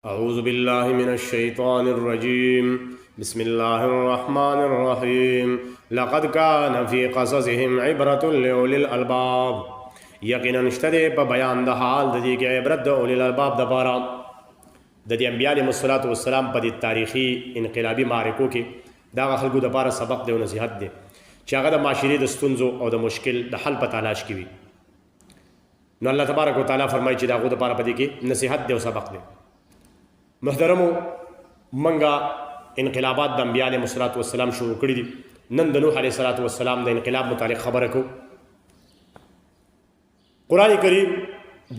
अऊज़ु बिल्लाहि मिनश्शैतानिर्रजीम बिस्मिल्लाहिर्रहमानिर्रहीम लक़द कान फ़ी क़ससिहिम इब्रतुन लिउलिल अलबाब। यक़ीनन नश्तदे प बयान द हाल द दी के इब्रत द उलिल अलबाब द पारा द दी अंबिया अलैहिस्सलातु वस्सलाम प दी तारीख़ी इनक़लाबी मारिको के दा खल्कु द पारा सबक दे नसीहत दे چې هغه د معاشري د ستونزو او د مشکل د حل په تلاش کې وي. نو الله تبارک وتعالى فرمایي چې دا غو د پاره پدې کې نصيحت دی او سبق دی. محترمو منګه انقلابات د انبیاء علیهم السلام شروع کړی دي. نن د نوح علیه السلام د انقلاب متعلق خبره کو. قرآن کریم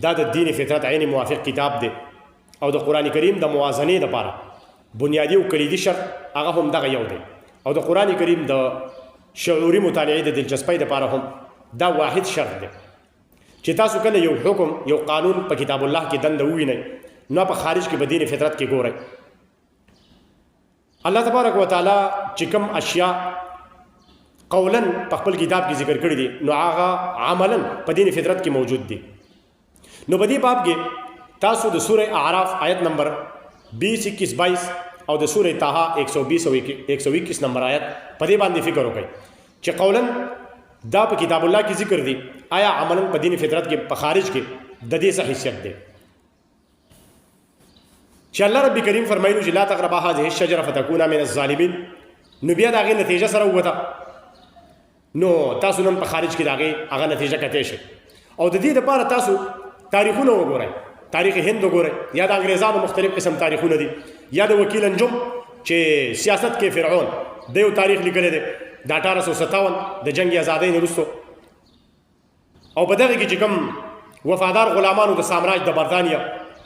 دا د دین فطرت عین موافق کتاب دی او د قرآن کریم د موازنې لپاره بنیادی او کلیدي شرط هغه هم دغه یو دی او د قرآن کریم د شعوري مطالعې د دلچسپۍ لپاره هم دا واحد شرط دی چې تاسو کله یو حکم یو قانون په کتاب الله کې دنده ووینئ نو په خارج کې به دین فطرت کې ګورئ. الله تبارک وتعالی چې کوم اشیاء قولا په خپل کتاب کې ذکر کړي دي نو هغه عملا په دین فطرت کې موجود دي. نو په دې باب کې تاسو د سوره اعراف آیت نمبر 20 21 22 او د سوره طه 120 او 121 نمبر آیت په دې باندې فکر وکړئ چې قولا دا په کتاب الله کې ذکر دي آیا عملا په دین فطرت کې په خارج کې د دې څه حیثیت دی چې الله رب کریم فرمایلی چې لا تقربا هذه الشجره فتكونا من الظالمين. نو بیا دا غي نتیجه سره وته نو تاسو نن په خارج کې هغه نتیجه کته شي او د دې لپاره تاسو تاریخونه وګورئ. تاریخ هند وګورئ یا د انګریزانو مختلف قسم تاریخونه دي یا د وکیل انجم چې سیاست کې فرعون د یو تاریخ لیکلی دی د 1857 د جنگ آزادۍ نه وروسته او په دغه کې چې کوم وفادار غلامانو د سامراج د برطانیه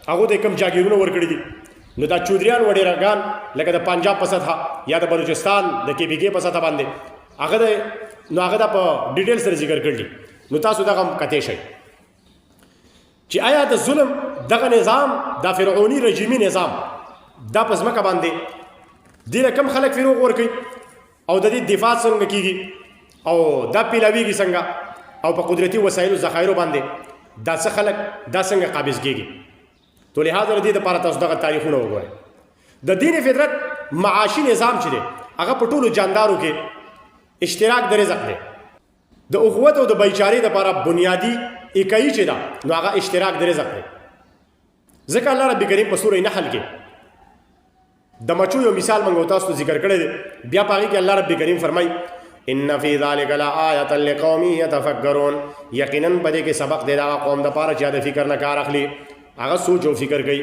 هغه د کوم جاګیرونه ورکړي دي نو دا چودریان وډیراګان لکه د پنجاب په سطح یا د بلوچستان د KPK په سطح باندې هغه د په ډیټیل سره ذکر کړل. نو تاسو دغه کته شي چې آیا د ظلم دغه نظام د فرعوني رژیمي نظام دا په ځمکه باندې ډېر کم خلک فروغ ورکوي او د دې دفاع څنګه کیږي او دا پیلاویږي څنګه او په قدرتي وسایلو ذخایرو باندې دا څه خلک دا څنګه قابض کیږي. تو لهدا د دې لپاره تاسو دغه تاریخونه وګورئ. د دین فطرت معاشي نظام چې دی هغه په ټولو جاندارو کې اشتراک د رزق دی. د اخوت او د بېچاري لپاره بنیادی اکایي چې دا نو هغه اشتراک د رزق دی. ځکه الله رب کریم په سورې نحل کې د مچو یو مثال موږ تاسو ذکر کړی دی. بیا په هغې کې الله رب کریم فرمایي ان فی ذلک لآیة لقوم یتفکرون. یقینا په دې کې سبق دی د هغه قوم دپاره چې د فکر نه کار اخلي هغه سوچ او فکر کوي.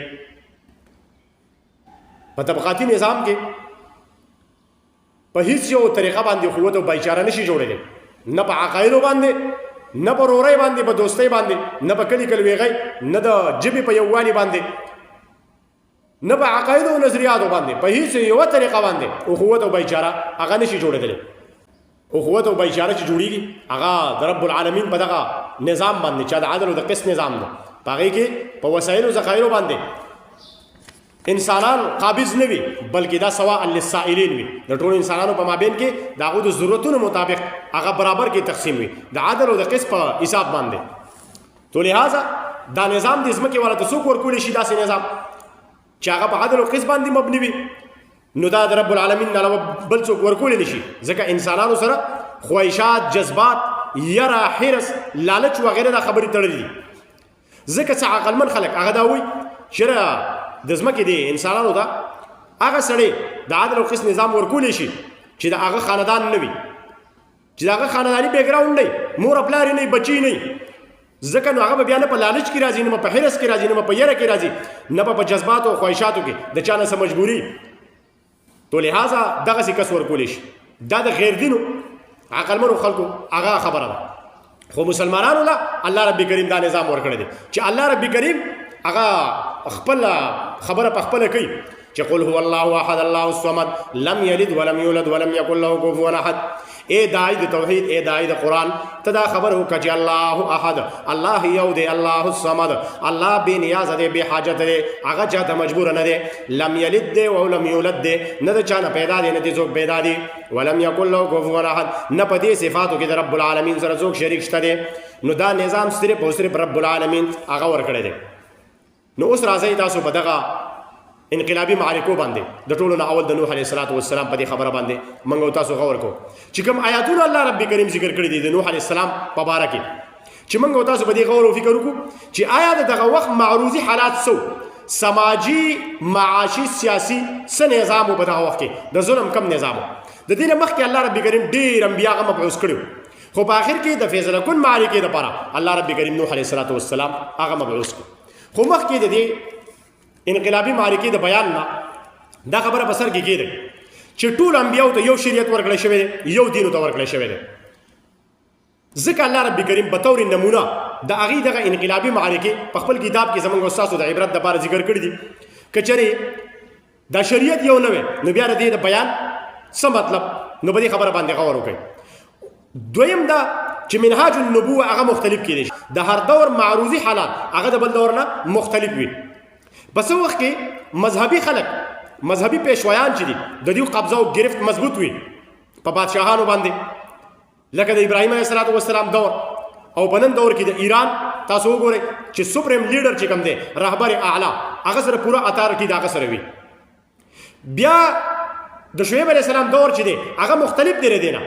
په طبقاتي نظام کې په هیڅ یو طریقه باندې قوت او بېچاره نشي جوړېدلی نه په عقایدو باندې نه په رورۍ باندې په دوستۍ باندې نه په کلي کلوېغۍ نه د ژبې په یووالي باندې نه په عقایدو او نظریاتو باندې په هیڅ یوه طریقه باندې اخوت او بېچاره هغه نشي جوړېدلی. اخوت او بېچاره چې جوړېږي هغه د رب العالمین په دغه نظام باندې چې د عدل او د قسط نظام دی په هغې کې په وسایلو ذخایرو باندې انسانان قابض نه وي بلکې دا سواء للسائلین وي. د ټولو انسانانو په مابین کې د هغو د ضرورتونو مطابق هغه برابر کې تقسیم وي د عدل او د قسط په حساب باندې. تو لہذا دا نظام د ځمکې والا ته څوک ورکولی شي داسې نظام چې هغه په عدل او قسط باندې مبني وي نو دا د رب العالمین نه علاوه بل څوک ورکولی نه شي. ځکه انسانانو سره خواهشات جذبات یره حرص لالچ وغیره دا خبرې تړلې دي. ځکه چې عقلمن خلک هغه دا وایي چې د ځمکې د انسانانو ته هغه سړی د عدل او قسط نظام ورکولی شي چې د هغه خاندان نه وي چې د هغه خانداني بیکګراونډ نه وي مور پلار یې نه وي بچي نه وي. ځکه نو هغه به بیا نه په لالچ کې راځي نه په حرص کې راځي نه په یره کې راځي نه په جذباتو او خواهشاتو کې د چا نه څه مجبوري. تو لهذا دغسې کس ورکولی شي. دا د غیر دینو عقلمنو خلکو هغه خبره ده. خو مسلمانانو له الله رب کریم دا نظام ورکړی دی چې الله رب کریم هغه خپل خبره په خپله کوي چې قل هو الله احد الله الصمد لم یلد ولم یولد ولم یکن له کفوا احد. اے داعی د توحید اے داعی د قرآن ته دا خبر وکړه چې الله احد الله یو دی الله الصمد الله بې نیازه دی بې حاجت دی هغه چا ته مجبور نه دی. لم یلد دی او لم یولد دی نه د چا نه پیدا دی نه د څوک پیدا دی. ولم یکن له کفوا احد نه په دې صفاتو کې د رب العالمین سره څوک شریک شته دی. نو دا نظام صرف او صرف رب العالمین هغه ورکړی دی. نو اوس راځئ تاسو په دغه انقلابي معرکو باندې د ټولو نه اول د نوح علیه السلام په دې خبره باندې موږ او تاسو غور کوو چې کوم آیاتونه الله رب کریم ذکر کړی دي د نوح علیه السلام په باره کې چې موږ او تاسو په دې غور او فکر وکړو چې آیا دغه وخت معروضي حالات سو سماجی معاشي سیاسي څه نظام و په دغه وخت کې د ظلم کم نظام د دې نه مخکې الله رب کریم ډېر انبیا هغه مبعوث کړي خو په آخر کې د فیصله کن معرکې دپاره الله رب کریم نوح علیه السلام هغه مبعوث کړو خو مخکې د دې انقلابي معرکې د بیان نه دا خبره په سر کې کېده چې ټول انبیاو ته یو شریعت ورکړی شوی دی یو دین ورته ورکړی شوی دی ځکه الله رب کریم په طور نمونه د هغې دغه انقلابي معرکې په خپل کتاب کې زموږ استاسو د عبرت دپاره ذکر کړي دي که چېرې دا شریعت یو نه وی نو بیا د دې د بیان څه مطلب نو په دې خبره باندې غور وکړئ دویم دا چې منهاج النبوه هغه مختلف کېدی شي د هر دور معروضي حالات هغه د بل دور نه مختلف وي په څه وخت کې مذهبي خلک مذهبي پیشوایان چې دي د دوی قبضه او گرفت مضبوط وي په بادشاهانو باندې لکه د ابراهیم علیه السلام دور او په نن دور کې د ایران تاسو وګورئ چې سپریم لیډر چې کوم دی رهبر اعلی هغه سره پوره اتارټي د هغه سره وي بیا د شعیب علیه السلام دور چې دی هغه مختلف دی ردی نه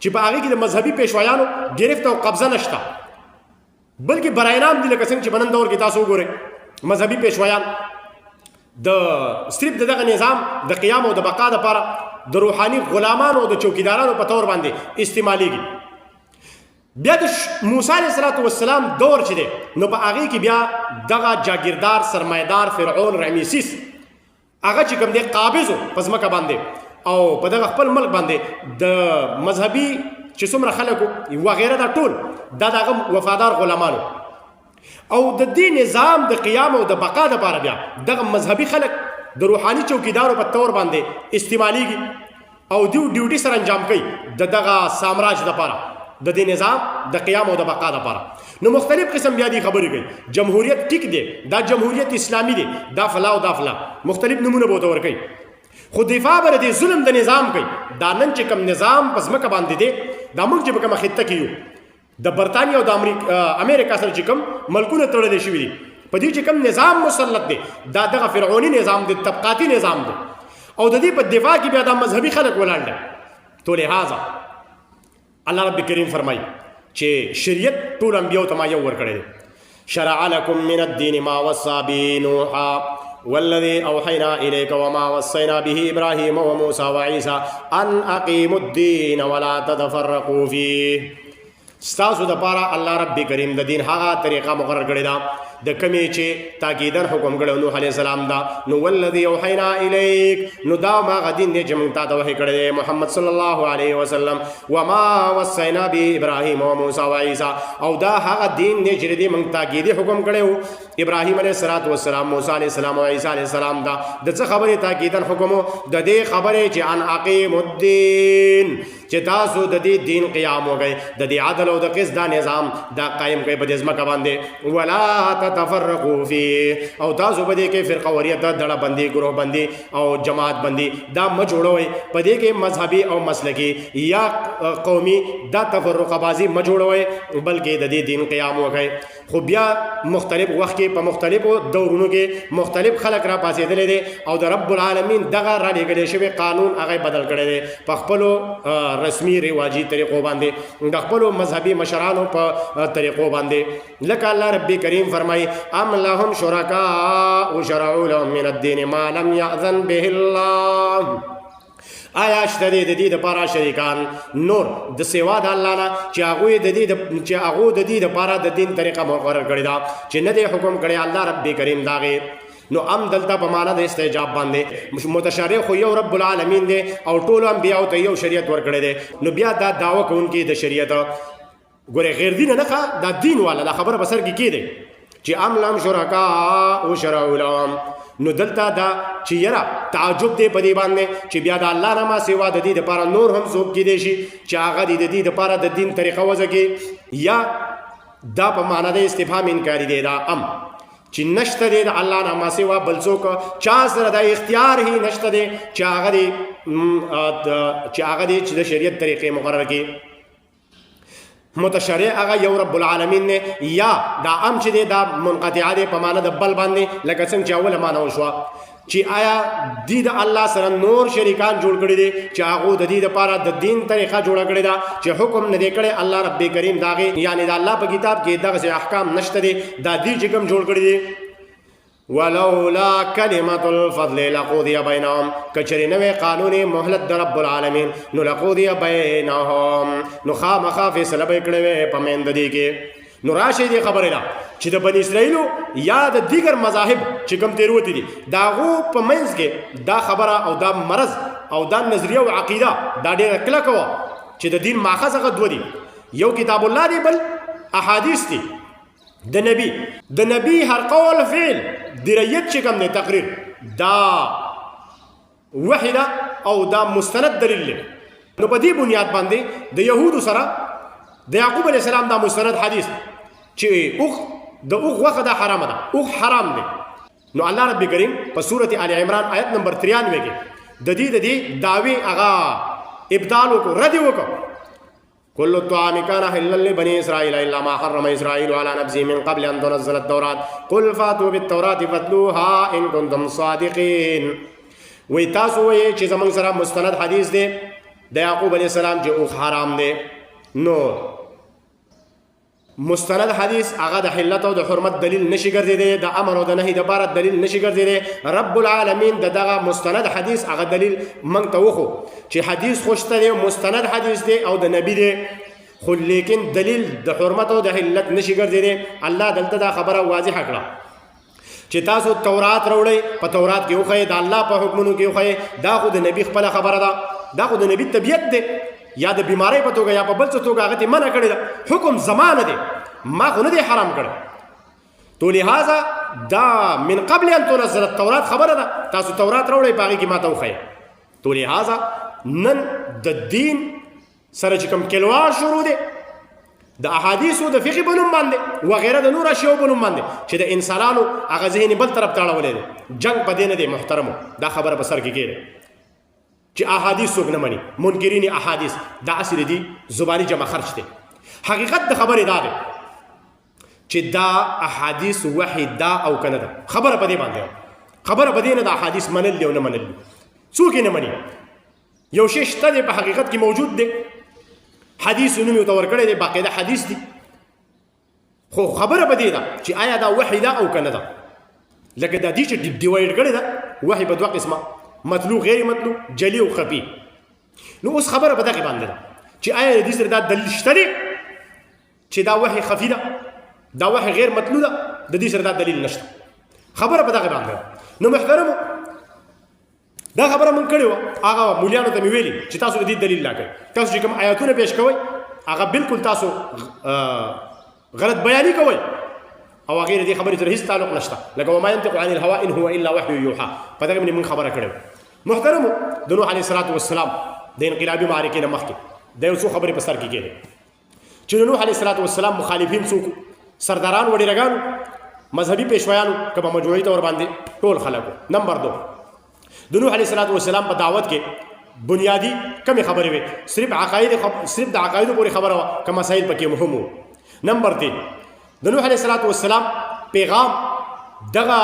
چې په هغې کې د مذهبي پیشوایانو گرفت او قبضه نشته بلکې برای نام دي لکه څنګه چې په نن دور کې تاسو وګورئ مذهبي پیشوایان د صرف دغه نظام د قیام او د بقا دپاره د روحاني غلامانو او د چوکیدارانو په طور باندې استعمالیږي بیا د موسی علیه السلام دور چې دی نو په هغې کې بیا دغه جاگیردار سرمایدار فرعون رمیسیس هغه چې کوم دی قابض و په ځمکه باندې او په دغه خپل ملک باندې د مذهبي چې څومره خلک وغیره دا ټول دا د هغه وفادار غلامانو او د دې نظام د قیام او د بقا دپاره بیا دغه مذهبي خلک د روحاني چوکیدارو په طور باندې استعمالیږي او دیو ډیوټي سره انجام کوي د دغه سامراج دپاره د دې نظام د قیام او د بقا دپاره نو مختلف قسم بیا دي خبرې کوي جمهوریت ټیک دی دا جمهوریت اسلامي دی دا فلا او دا فلا مختلف نمونه به ورته ورکوي خو دفاع به د ظلم د نظام کوي دا نن چې کوم نظام په ځمکه باندې دی دا موږ چې په کومه خطه کې یو د برطانیې او د امریکا سره چې کوم ملکونه تړلی شوي دي په دې چې کوم نظام مسلط دی دا دغه فرعوني نظام دی طبقاتي نظام دی او د دې په دفاع کې بیا دا مذهبي خلک ولاړ دي تو لہذا الله رب کریم فرمایي چې شریعت ټول انبیاو ته ما یو ورکړی دی شرع لکم من الدین ما وصى به نوحا والذي اوحينا اليك وما وصينا به ابراهيم وموسى وعيسى ان اقيموا الدين ولا تتفرقوا فيه ستاسو دپاره الله رب کریم د دین هغه طریقه مقرر کړې ده د کمې چې تاکیدن حکم کړی نوح علیه السلام دا نو والذي اوحینا الیک نو دا ما هغه دین دی چې موږ تا ته وحی کړی دی محمد صلی الله علیه وسلم وما وصینا به ابراهیم و موسی و عیسی او دا هغه دین دی چې دی موږ تاکیدي حکم کړی و ابراهیم علیه السلام موسی علیه السلام او عیسی علیه السلام دا د څه خبرې تاکیدن حکم د دې خبرې چې ان اقیم الدین چې تاسو د دې دین قیام وکړئ د دې عدل او د قسط دا نظام دا قایم کړئ په دې ځمکه باندې ولا تفرقوا فيه او تاسو په دې کې فرقه وریت دړه بندي ګروه بندي او جماعت بندي دا م جوړوي په دې کې مذهبي او مسلکي یا قومي دا تفرقه بازي م جوړوي بلکې د دې دین قیام وکړئ خو بیا مختلف وخت کې په مختلفو دورونو کې مختلف خلک را پاسېدلي دي او د رب العالمین دغه را لېږلی شوی قانون هغه بدل کړی دی په خپلو رسمي رواجي طریقو باندې د خپلو مذهبي مشرانو په طریقو باندې لکه الله رب کریم فرمایي ام لهم شرکاء شرعوا لهم من الدین ما لم یأذن به الله آیا شته د دې دپاره شریکان نور د سوا د الله نه چې هغوی د دې دپاره د دین طریقه مقرر کړې ده چې نه دی حکم کړی الله رب کریم د هغې نو ام دلته په معنا د استعجاب باندې متشرع خو یو رب العالمین دی او ټولو انبیاو ته یو شریعت ورکړی دی نو بیا دا دعوه کوونکي د شریعت ګورې غیر دین نه ښه دا دین والا دا خبره په سر کې کېدی چې ام لهم شرکاء شرعوا لهم نو دلته دا چې یاره تعجب دی په دې باندې چې بیا د الله نه ما سوا د دې دپاره نور هم څوک کیدی شي چې هغه د دې دپاره د دین طریقه وضع کړي یا دا په معنا د استفهام انکاري دی دا ام چې نشته دی د الله نه ما سوا بل څوک چا سره د اختیار هی نشته دی چې هغه دی چې د شریعت طریقې مقرر کړي متشرع هغه یو رب العالمین نه یا دا ام چې دا منقطع دی په معنا د بل باندې لکه څنګه چې اوله معنا وشوه چې آیا د الله سره نور شریکان جوړ کړي دي چې هغه د دې لپاره د دین طریقه جوړ کړي دا چې حکم نه دی کړی الله رب کریم داغه یعنی د الله په کتاب کې دغه احکام نشته دي دا دې چې کوم جوړ کړي دي ولولا کلمة الفضل لقضي بينهم کچری نوې قانون مهلت د رب العالمین نو لقضي بينهم نو خامخا فیصله به کړي په مند دي کې نو راشي دي خبره ده چې د بنی اسرائیلو یا د دیگر مذاهب چې کوم تیروتی دي داغو په منځ کې دا خبره او دا مرض او دا نظریه او عقیده دا ډیره کلکه وه چې د دین ماخذ هغه دوه دي یو کتاب الله دی بل احادیث دي د نبی هر قول فعل دریت چې کوم دی تقریر دا وحده او دا مستند دلیل دی نو په دې بنیاد باندې د یهودو سره د یعقوب علیه السلام دا مستند حدیث چې د اوغ وخه دا حرام ده اوغ حرام دی نو الله رب کریم په سورۃ آل عمران آیت نمبر 93 کې د دې دعوی هغه ابطال وکړو رد وکړو كل الطعام كان حلا لبني اسرائيل الا ما حرم اسرائيل على نفسه من قبل ان تنزل التوراة قل فاتوا بالتوراة فاتلوها ان كنتم صادقين وی تاسو وی چې زمونږ سره مستند حدیث دی د یعقوب علیه السلام چې اوغ حرام دی نو مستند حدیث هغه د حلت او د حرمت دلیل نشي ګرځیدي د امر او د نهي د بار دلیل نشي ګرځیدي رب العالمین دغه مستند حدیث هغه دلیل مونږ ته وخو چې حدیث خوشته دی مستند حدیث دی او د نبی دی خو لیکن دلیل د حرمت او د حلت نشي ګرځیدي الله دلته دا خبره واضح کړه چې تاسو تورات راوړئ په تورات کې وخی د الله په حکمونو کې وخی دا خو د نبی خپل خبره ده دا خو د نبی طبیعت دی یا د بیماری په توګه یا په بل څه توګه هغه ته منع کړی ده حکم زمانه دی ما خو نه دی حرام کړی تو لہذا دا من قبل ان تنزل التورات خبره ده تاسو تورات راوړئ په هغې کې ما ته وښیه تو لہذا نن د دین سره چې کوم کلوار شروع دی د احادیثو د فقه په نوم باندې وغیره د نور اشیاو په نوم باندې چې د انسانانو هغه ذهن بل طرف ته اړولی دی جنگ په دې نه دی محترمو دا خبره په سر کې کېږي چې احادیث څوک نه مني منکرین احادیث دا اصل دي زبانی جمع خرج دی حقیقت د خبرې دا دی چې دا احادیث وحی دا او کنه ده خبره په دې باندې خبره په دې نه د احادیث منل دی او نه منل څوک نه مني یو شی شته دی په حقیقت کې موجود دی حدیث نوم یې ورته ورکړی دی باقاعده حدیث دی خو خبره په دې ده چې آیا دا وحی ده او کنه ده لکه دا دې چې ډیوایډ کړی ده وحی په دوه قسمه مطلوب غیر مطلوب جلی او خفي نو اوس خبره په دغه باندې ده چې آیا دې سره دا دلیل شته دی چې دا وحی خفي ده دا وحی غیر مطلوب ده د دې سره دا دلیل نشته خبره په دغه باندې نو محترمو دا خبره مونږ کړې وه هغه مولیانو ته مې ویلي چې تاسو د دې دلیل لا کوئ تاسو چې کوم آیاتونه پیش کوئ هغه بالکل تاسو غلط بیاني کوئ او هغې د دې خبرې سره هېڅ تعلق نشته لکه وما ينطق عن الهوا ان هو الا وحی یوحا په دغه باندې مونږ خبره کړې وه محترمو د نوح علیه الصلاة والسلام د انقلابي معرکې نه مخکې د یو څو خبرې په سر کې کېدې چې د نوح علیه الصلاة والسلام مخالفین څوک سرداران وډېرګانو مذهبي پیشویانو که په مجموعي طور باندې ټول خلکو نمبر 2 د نوح علیه الصلاة والسلام په دعوت کې بنیادی کمې خبرې وې صرف د عقایدو پورې خبره وه که مسایل پکې مهم وو نمبر 3 د نوح علیه الصلاة والسلام پیغام دغه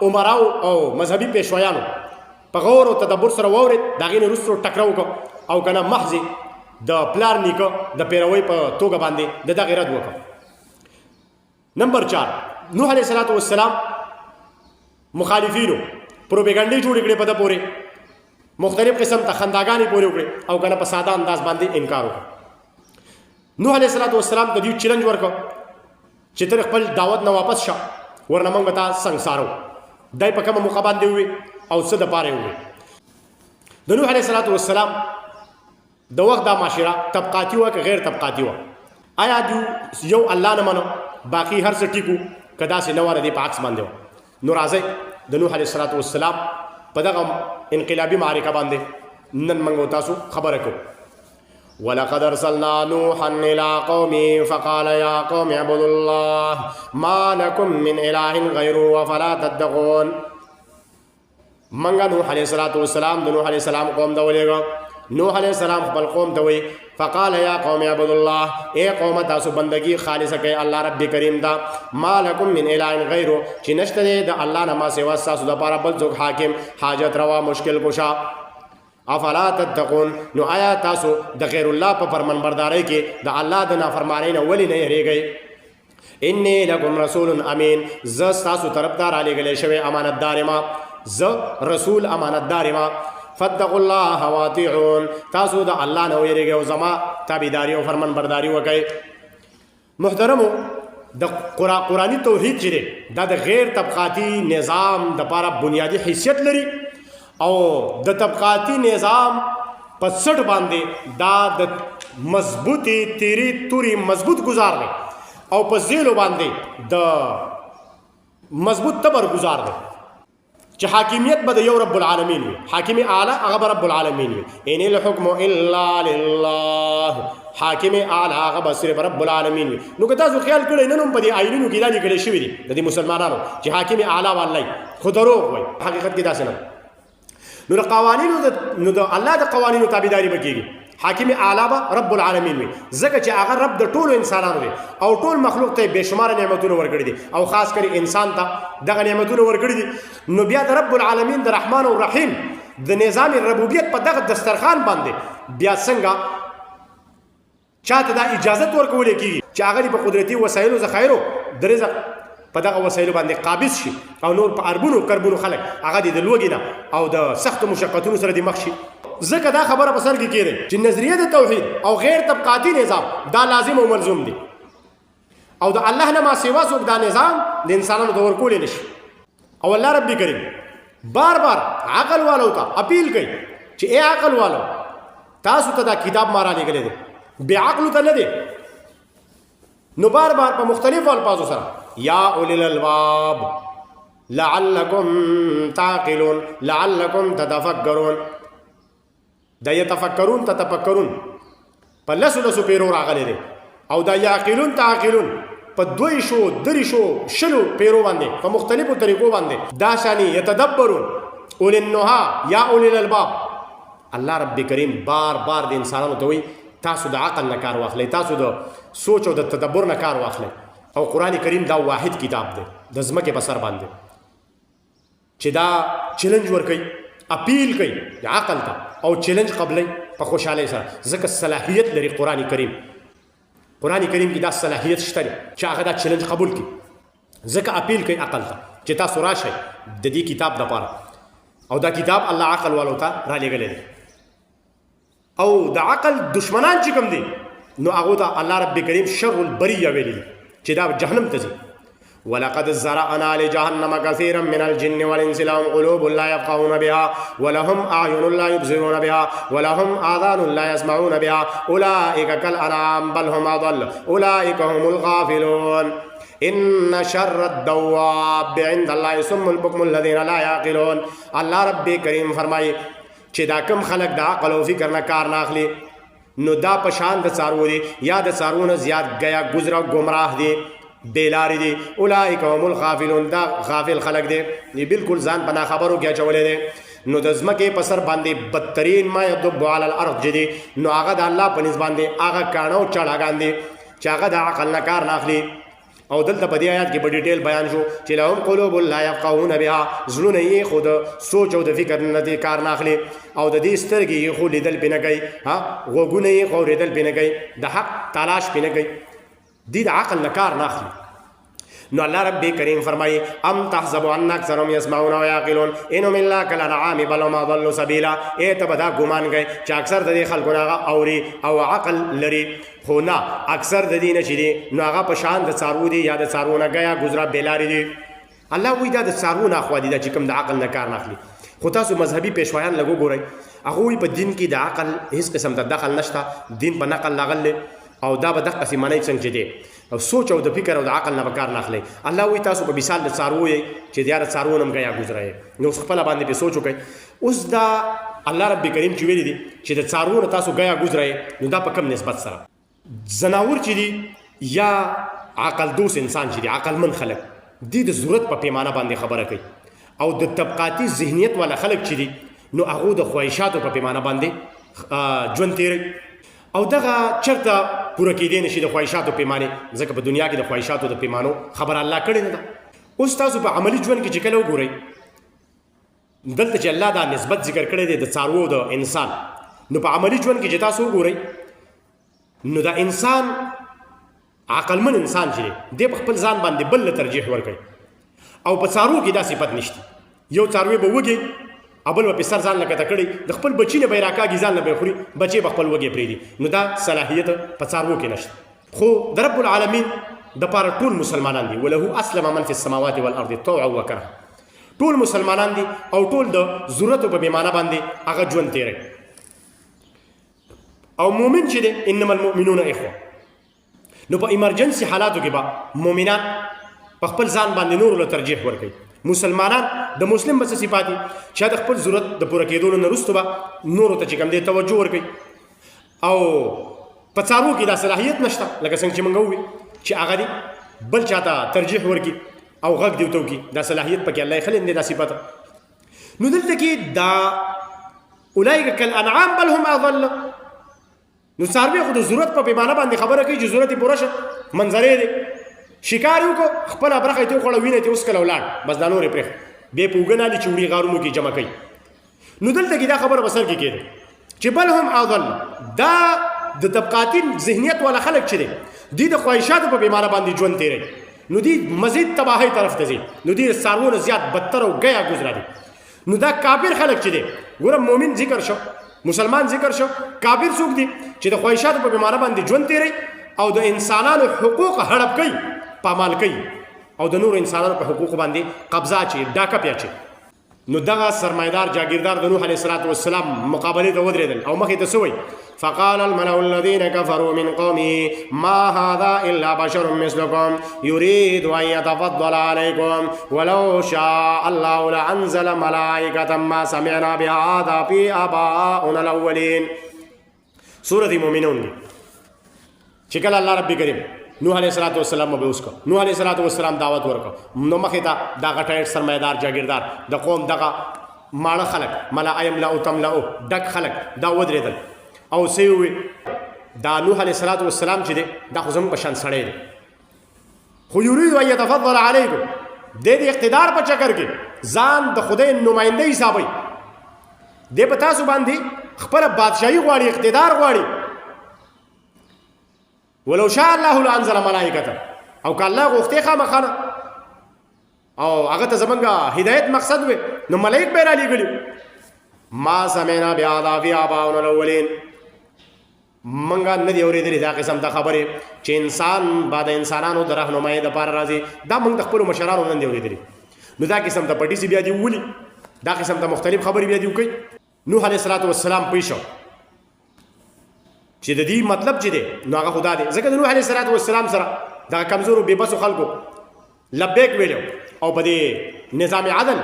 عمراو او مذهبي پیشویانو په غور او تدبر سره واورېد د هغې نه وروسته ټکره وکړه او که نه محضې د پلار نیکه د پیروۍ په توګه باندې د دغې رد وکړه نمبر 4 نوح علیه الصلاة والسلام مخالفینو پروپیګنډې جوړې کړې په ده پورې مختلف قسم ته خنداګانې پورې وکړې او که نه په ساده انداز باندې انکار وکړه نوح علیه الصلاة والسلام ته دوی چیلنج ورکړه چې ته خپل دعوت نه واپس شه ورنه موږ به تا سنګسارو دی په کومه موقع باندې ووې او څه دپاره یې ووې د نوح علیه الصلاة والسلام د وخت دا معاشره طبقاتي وه که غیر طبقاتي وه آیا دوی یو الله نه منه باقي هر څه ټیک وو که داسې نه وه د دې په عکس باندې وه نو راځئ د نوح علیه الصلاة والسلام په دغه انقلابي معرکه باندې نن موږ تاسو خبره کوو ولقد ارسلنا نوحا الى قومه فقال يا قوم اعبدوا الله ما لكم من اله غيره وفلا تتقون منګه نوح علیه الصلاة والسلام د نوح علیه السلام قوم ته ولېږه نوح علیہ السلام خپل قوم ته وی فقال یا قوم اعبدوا الله، اے قوم تاسو بندگی خالصه کوي الله رب کریم دا، ما لکم من اله غیره، چې نشته د الله نه ما سوا تاسو د پاره بل څوک حاکم حاجت روا مشکل کشا. افلا تتقون، نو آیا تاسو د غیر الله په فرمانبردارۍ کې د الله د نافرمانی نه ولې نه یریږئ؟ انی لکم رسول امین، زه ستاسو طرف ته رالیږلی شوی امانتدار ما، زه رسول امانتدار ما. فاتقوا الله واطیعون، تاسو د الله نه ویریږئ او زما تابعداري او فرمانبرداري وکئ. محترمو، د قرآني توحید چې دی دا د غیر طبقاتی نظام دپاره بنیادی حیثیت لري او د طبقاتی نظام په سټ باندې دا د مضبوطی تیری توری مضبوط گزار دی او په زیلو باندې د مضبوط تبر گزار دی چې حاکمیت به د یو رب العالمین وي، حاکم اعلی هغه به رب العالمین وي. ان الحکم الا لله، حاکم اعلی هغه به صرف رب العالمین وي. نو که تاسو خیال کړئ نن هم په دې آیینونو کې دا لیکلی شوي دي د دې مسلمانانو چې حاکم اعلی والله خو دروغ وایي، حقیقت کې داسې نه. نو د قوانینو نو د الله د قوانینو تابعداري به کېږي، حاکم اعلی به رب العالمین وي، ځکه چې هغه رب د ټولو انسانانو دی او ټول مخلوق ته بې شماره نعمتونه ورکړي دي او خاص کر انسان ته دغه نعمتونه ورکړي دي. نو بیا د رب العالمین د رحمان او رحیم د نظام ربوبیت په دغه دسترخوان باندې بیا څنګه چاته دا اجازت ورکولی کېږي چې هغه په قدرتي وسایلو ذخایرو د رزق په دغه وسایلو باندې قابض شي او نور په اربونو کربونو خلک هغه د لوږې نه او د سختو مشقتونو سره د مخ شي. ځکه دا خبره په سر کې کېده چې نظریه د توحید او غیر طبقاتی نظام دا لازم او ملزوم دی او د الله نه ما سوا څوک دا نظام د انسانانو ته ورکولی نشي. او الله رب کریم بار بار عقل والو ته اپیل کوي چې ای عقل والو تاسو ته دا کتاب ما رالیږلی دی، بې عقلو ته نه دی. نو بار بار په مختلفو الفاظو سره یا اولی الالباب لعلکم تعقلون، لعلکم تتفکرون، دا یتفکرون تتفکرون په لسو لسو پیرو راغلی دی او دا یعقلون تعقلون په 200 شلو پیرو باندې په مختلفو طریقو باندې دا شانی یتدبرون اولی النها یا اولی الالباب. الله رب کریم بار بار د انسانانو ته وایي تاسو د عقل نه کار واخلئ، تاسو د سوچ او د تدبر نه کار واخلئ. او قرآن کریم دا واحد کتاب دی د ځمکې په سر باندې چې دا چیلنج ورکوي، اپیل کوي عقل ته او چیلنج قبلي په خوشحالۍ سره، ځکه صلاحیت لري قرآن کریم. قرآن کریم کې دا صلاحیت شته دی چې هغه دا چیلنج قبول کړي، ځکه اپیل کوي عقل ته چې تاسو راشئ د دې کتاب دپاره. او دا کتاب الله عقل والو ته رالیږلی دی. او د عقل دشمنان چې کوم دي نو هغو ته الله رب کریم شر البریه ویلی دي چې دا جهنم ته ځي. ولقد زرعنا لجهنم كثيرا من الجن والانس لهم قلوب لا يفقهون بها ولهم اعين لا يبصرون بها ولهم اذان لا يسمعون بها اولئك كالانعام بل هم اضل اولئك هم الغافلون ان شر الدواب عند الله صم البكم الذين لا يعقلون. الله رب کریم فرمایي چې دا کم خلق د عقل او فکر نه کار نه اخلي نو دا پشان د څارو دي یا د څارونه زیات گیا گزرا گمراه دي بیلاری دي. اولئک هم الغافلون، دا غافل خلق دي، بالکل ځان په ناخبرو کې اچولی دي. نو د ځمکې په سر باندې بدترین ما یدب علی الارض چې دي نو هغه د الله په نسبت باندې هغه کاڼه او چړاګان دي چې هغه د عقل نه کار نه اخلي. او دلته په دې آیات کې په ډیټیل بیان شو چې لهم قلوب لا یفقهون بها، زړونه یې خو د سوچ او د فکر نه دي کار نه اخلي او د دې سترګې یې خو لیدل پې نه کوي، غوږونه یې خو اورېدل پې نه کوي، د حق تلاش پې نه کوي، دې د عقل نه کار نه اخلي. نو الله رب کریم فرمایي ام تحسب ان اکثرهم يسمعون ويعقلون انهم الا كالانعام بل هم اضل سبيلا. ای ته به دا ګمان کوي چې اکثر د دې خلکو نه هغه اوري او عقل لري، خو نه اکثر د دې نه چې دي نو هغه په شان د څارو دي یا د څارو نه ګیا ګزرا بیلارې دي. الله وایي دا د څارو نه اخوا دي دا چې کوم د عقل نه کار نه اخلي. خو تاسو مذهبي پیشوایان لږ وګورئ، هغوی په دین کې د عقل هیڅ قسم د دخل نشته، دین په نقل راغلی او دا به دقسې منئ څنګه چې دی او سوچ او د فکر او د عقل نه به کار نه اخلئ. الله وایي تاسو په مثال د څاروو یئ چې د یاره څاروو نه هم ګیا ګزره یې، نو اوس خپله باندې پرې سوچ وکئ. اوس دا الله رب کریم چې ویلي دي چې د څاروو نه تاسو ګیا ګزره یې نو دا په کم نسبت سره ځناور چې دي یا عقل دوست انسان چې دي عقلمند خلک دي د ضرورت په پیمانه باندې خبره کوي او د طبقاتي ذهنیت والا خلک چې دي نو هغو د خواهشاتو په پیمانه باندې ژوند تیروي او دغه چرته پوره کېدی نشي د خواهشاتو پیمانې ځکه په دنیا کې د خواهشاتو د پیمانو خبره الله کړې نه ده. اوس تاسو په عملي ژوند کې چې کله وګورئ دلته چې الله دا نسبت ذکر کړی دی د څاروو د انسان، نو په عملي ژوند کې چې تاسو وګورئ نو دا انسان عقلمن انسان چې دی په خپل ځان باندې بل له ترجیح ورکوي او په څاروو کې دا صفت نشته. یو څاروی به وږي ابل به سر ځان لکه کړي د خپل بچی نه به راکاږي ځان نه به خوري بچي به خپل وږي پرېږدي، نو دا صلاحیت په څاروو کې نشته. خو د رب العالمین د پاره ټول مسلمانان دي، وله اسلم من فی السماوات والارض طوعا وکرها، ټول مسلمانان دي او ټول د ضرورت په پیمانه باندې هغه ژوند تیروي. او مؤمن چې دی انما المؤمنون اخوه، نو په ایمرجنسي حالاتو کې به مؤمنان په خپل ځان باندې نور له ترجیح ورکوي. مسلمانان د مسلم بس صفات چې د خپل ضرورت د پوره کېدو نه وروسته به نورو ته چې کوم دی توجه ورکوي. او په څاروو کې دا صلاحیت نشته لکه څنګه چې موږ ووایو چې هغه دی بل چاته ترجیح ورکړي او غږ دی ورته وکړي، دا صلاحیت پکې الله یې خلین دی دا صفت. نو دلته کې دا اولئک کالانعام بل هم اضل، نو څاروي خو د ضرورت په پیمانه باندې خبره کوي چې ضرورت یې پوره شه، منظرې دی شکار وکړو خپله برخه یې وخوړه وینه یې وسکله ولاړ بس دا نور یې پرېښ بیا یې په اوږه نالي چې وړي غارونو کې جمع کوي. نو دلته کې دا خبره په سر کې کېده چې بل هم اضل، دا د طبقاتي ذهنیت والا خلک چې دی دوی د خواهشاتو په پیمانه باندې ژوند تېروي، نو دوی مزید تباهۍ طرف ته ځي، نو دوی د څاروو نه زیات بدتر او ګیا ګزرا دي. نو دا کافر خلک چې دی ګوره مؤمن ذکر شو، مسلمان ذکر شو، کافر څوک دی چې د خواهشاتو په پیمانه باندې ژوند تېروي او د انسانانو حقوق هړپ کوي، پامال کوي او د نور انسانانو په حقوق باندې قبضه اچي، ډاکه پې اچي. نو دغه سرمایدار جاگیردار د نوح علیه السلام مقابلې ته ودرېدل او مخې ته څه وایي فقال الملأ الذين كفروا من قومه ما هذا إلا بشر مثلكم يريد أن يتفضل عليكم ولو شاء الله لأنزل ملائكة ما سمعنا بهذا في آبائنا الأولين. سورة المؤمنون دی چې کله الله رب کریم نوح علیه السلام به اوس کو نوح علیه السلام دعوت ورکو نو مخې ته دا غټ سرمایدار جاگیردار د قوم دغه ماړه خلک ملأ یملأ تملأ ډک خلک دا ودرېدل او څه وویل دا نوح علیه السلام چې دی دا خو زموږ په شان سړی دی خو یرید ان یتفضل علیکم دی د اقتدار په چکر کې ځان د خدای نماینده حسابوي، دی په تاسو باندې خپله بادشاهي غواړي، اقتدار غواړي. ولو شاء الله لانزل ملائکته، او که الله غوښتې خامخا او هغه ته زمونږ هدایت مقصد وي نو ملائک به یې رالیږلي. ما سمعنا بهذا فی آبائنا الاولین، منګه نه دي اورېدلې دا قسم ته خبرې چې انسان با د انسانانو د رهنمایۍ دپاره راځي، دا موږ د خپلو مشرانو نه دي اورېدلې. نو دا قسم ته پټیسي بیا دي وولي، دا قسم ته مختلف خبرې بیا دي وکوي. نوح علیه السلام پوه شو چې د دې مطلب چې دی نو هغه خدا دی، ځکه د نوح علیه السلام سره دغه کمزورو بېبسو خلکو لبیک ویلو او په دې نظام عدل